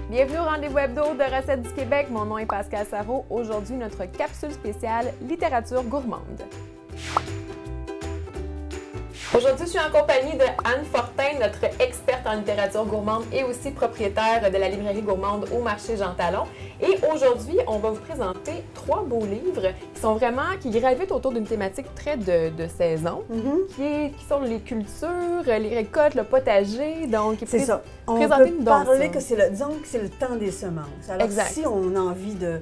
Bienvenue au rendez-vous hebdo de Recettes du Québec. Mon nom est Pascal Sarrault. Aujourd'hui, notre capsule spéciale littérature gourmande. Aujourd'hui, je suis en compagnie de Anne Fortin, notre experte en littérature gourmande et aussi propriétaire de la librairie gourmande au marché Jean Talon. Et aujourd'hui, on va vous présenter 3 beaux livres qui gravitent autour d'une thématique très de saison, qui sont les cultures, les récoltes, le potager. Donc, c'est ça. On présenter peut parler que c'est le temps des semences. Alors, exact. Si on a envie de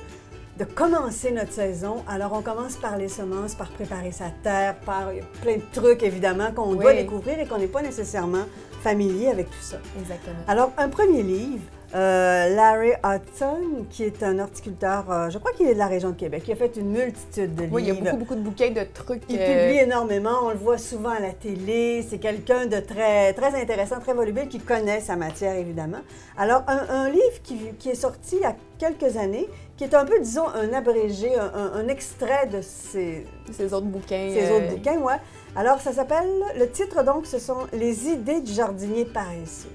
commencer notre saison, alors on commence par les semences, par préparer sa terre, par plein de trucs, évidemment, qu'on doit découvrir et qu'on n'est pas nécessairement familier avec tout ça. Exactement. Alors, un premier livre, Larry Hudson, qui est un horticulteur, je crois qu'il est de la région de Québec, qui a fait une multitude de livres. Oui, il y a beaucoup de bouquets de trucs. Il publie énormément, on le voit souvent à la télé, c'est quelqu'un de très intéressant, très volubile, qui connaît sa matière, évidemment. Alors, un livre qui est sorti il y a quelques années, qui est un peu, disons, un abrégé, un extrait de ces autres bouquins. Ces autres bouquins, oui. Alors, ça s'appelle, le titre, donc, ce sont « Les idées du jardinier paresseux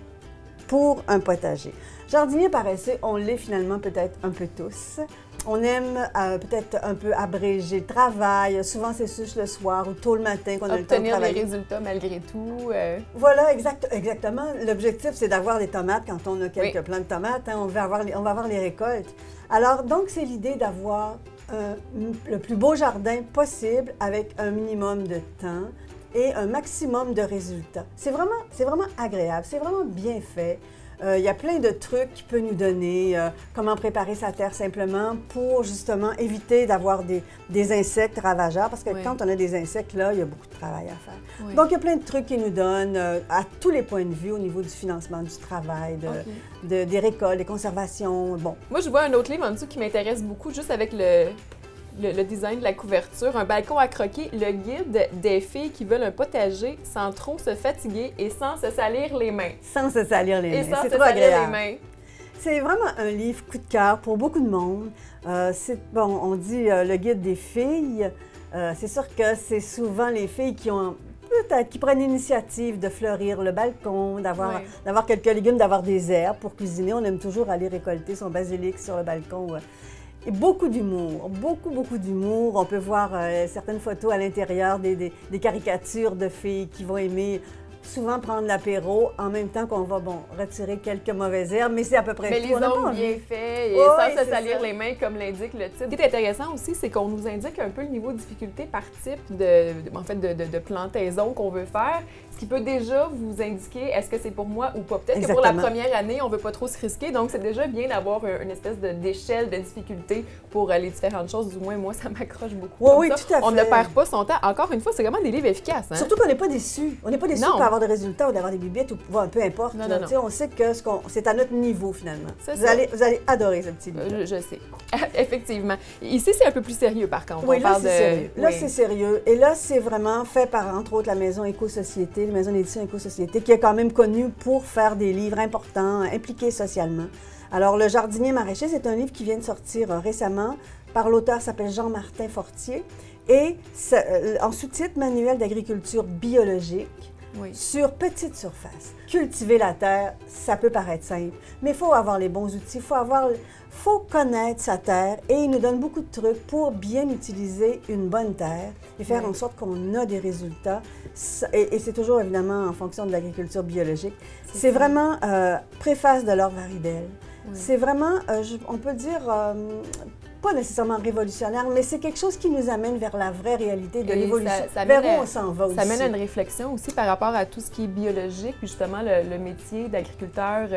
pour un potager ». Jardinier paresseux, on l'est finalement peut-être un peu tous. On aime peut-être un peu abréger le travail. Souvent, c'est juste le soir ou tôt le matin qu'on a le temps de travailler. Obtenir des résultats malgré tout. Voilà, exactement. L'objectif, c'est d'avoir des tomates quand on a quelques plants de tomates. Hein, on va avoir les récoltes. Alors, donc, c'est l'idée d'avoir le plus beau jardin possible avec un minimum de temps et un maximum de résultats. C'est vraiment agréable, c'est vraiment bien fait. Il y a plein de trucs qu'il peut nous donner, comment préparer sa terre simplement pour justement éviter d'avoir des insectes ravageurs, parce que quand on a des insectes, là, il y a beaucoup de travail à faire. Oui. Donc, il y a plein de trucs qu'il nous donne à tous les points de vue au niveau du financement du travail, des récoltes, des conservations, bon. Moi, je vois un autre livre en dessous qui m'intéresse beaucoup, juste avec le design de la couverture, un balcon à croquer, le guide des filles qui veulent un potager sans trop se fatiguer et sans se salir les mains. Sans se salir les mains, c'est trop agréable. C'est vraiment un livre coup de cœur pour beaucoup de monde. On dit le guide des filles. C'est sûr que c'est souvent les filles qui prennent l'initiative de fleurir le balcon, d'avoir quelques légumes, d'avoir des herbes pour cuisiner. On aime toujours aller récolter son basilic sur le balcon. Et beaucoup d'humour, beaucoup d'humour. On peut voir certaines photos à l'intérieur, des caricatures de filles qui vont aimer souvent prendre l'apéro en même temps qu'on va, retirer quelques mauvaises herbes, mais c'est à peu près tout. Mais les ongles bien faits et sans se salir les mains, comme l'indique le titre. Ce qui est intéressant aussi, c'est qu'on nous indique un peu le niveau de difficulté par type de plantaison qu'on veut faire, ce qui peut déjà vous indiquer est-ce que c'est pour moi ou pas. Peut-être que pour la première année, on ne veut pas trop se risquer, donc c'est déjà bien d'avoir une espèce d'échelle de difficulté pour les différentes choses. Du moins, moi, ça m'accroche beaucoup. Oui, tout à fait. On ne perd pas son temps. Encore une fois, c'est vraiment des livres efficaces. Hein? Surtout qu'on n'est pas déçus. On n'est pas déçus d'avoir des résultats ou d'avoir des bibittes ou peu importe. Non. On sait que c'est à notre niveau, finalement. Vous allez adorer ce petit livre. Je sais. Effectivement. Ici, c'est un peu plus sérieux, par contre. Oui, là, c'est sérieux. Là, c'est sérieux. Et là, c'est vraiment fait par, entre autres, la maison Éco-Société, la maison d'édition Éco-Société, qui est quand même connue pour faire des livres importants, impliqués socialement. Alors, Le jardinier maraîcher, c'est un livre qui vient de sortir récemment par l'auteur qui s'appelle Jean-Martin Fortier. Et en sous-titre, Manuel d'agriculture biologique. Oui. Sur petite surface. Cultiver la terre, ça peut paraître simple, mais il faut avoir les bons outils, faut connaître sa terre et il nous donne beaucoup de trucs pour bien utiliser une bonne terre et faire en sorte qu'on a des résultats. Et c'est toujours évidemment en fonction de l'agriculture biologique. C'est vraiment préface de Laure Varidel. Oui. C'est vraiment, on peut dire, pas nécessairement révolutionnaire, mais c'est quelque chose qui nous amène vers la vraie réalité de l'évolution, vers où on s'en va aussi. Ça mène à une réflexion aussi par rapport à tout ce qui est biologique, puis justement le métier d'agriculteur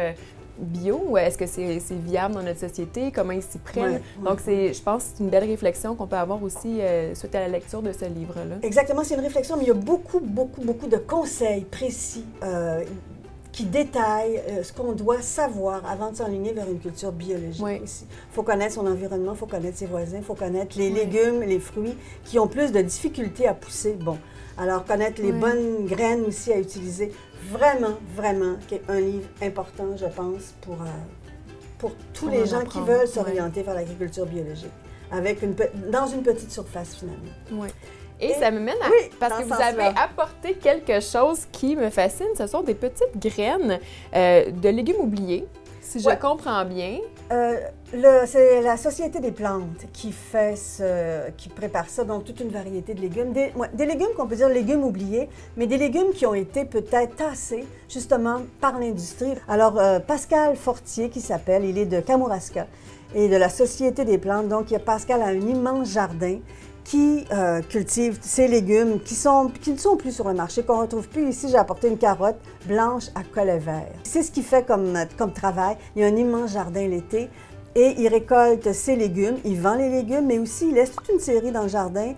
bio. Est-ce que c'est viable dans notre société? Comment ils s'y prennent? Donc, je pense que c'est une belle réflexion qu'on peut avoir aussi suite à la lecture de ce livre-là. Exactement, c'est une réflexion, mais il y a beaucoup de conseils précis qui détaille ce qu'on doit savoir avant de s'enligner vers une culture biologique aussi. Il faut connaître son environnement, il faut connaître ses voisins, il faut connaître les légumes, les fruits qui ont plus de difficultés à pousser. Bon, alors connaître les bonnes graines aussi à utiliser. Vraiment, un livre important, je pense, pour tous les gens qui veulent s'orienter vers l'agriculture biologique, dans une petite surface finalement. Oui. Et ça me mène à... parce que vous avez apporté quelque chose qui me fascine. Ce sont des petites graines de légumes oubliés. Si je comprends bien. C'est la Société des plantes qui qui prépare ça, donc toute une variété de légumes. Des légumes qu'on peut dire légumes oubliés, mais des légumes qui ont été peut-être tassés justement par l'industrie. Alors, Pascal Fortier, qui s'appelle, il est de Kamouraska et de la Société des plantes. Donc, Pascal a un immense jardin qui cultive ces légumes qui ne sont plus sur le marché, qu'on ne retrouve plus. Ici, j'ai apporté une carotte blanche à collet vert. C'est ce qu'il fait comme travail. Il y a un immense jardin l'été et il récolte ses légumes, il vend les légumes, mais aussi il laisse toute une série dans le jardin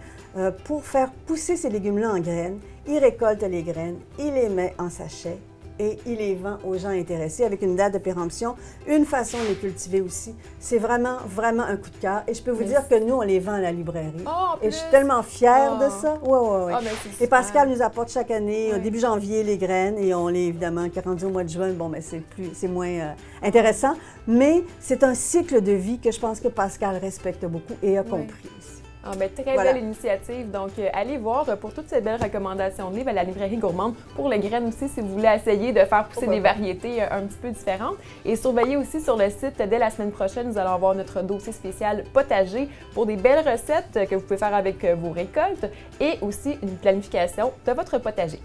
pour faire pousser ces légumes-là en graines. Il récolte les graines, il les met en sachet et il les vend aux gens intéressés avec une date de péremption, une façon de les cultiver aussi. C'est vraiment, vraiment un coup de cœur. Et je peux vous dire que nous, on les vend à la librairie. Et je suis tellement fière de ça. Oui. Et Pascal nous apporte chaque année, au début janvier, les graines et on les, évidemment, rendu au mois de juin, bon, mais c'est moins intéressant. Mais c'est un cycle de vie que je pense que Pascal respecte beaucoup et a compris aussi. Ah, bien, très belle initiative. Donc, allez voir pour toutes ces belles recommandations de livres à la librairie gourmande. Pour les graines aussi, si vous voulez essayer de faire pousser des variétés un petit peu différentes. Et surveillez aussi sur le site, dès la semaine prochaine, nous allons avoir notre dossier spécial potager pour des belles recettes que vous pouvez faire avec vos récoltes et aussi une planification de votre potager.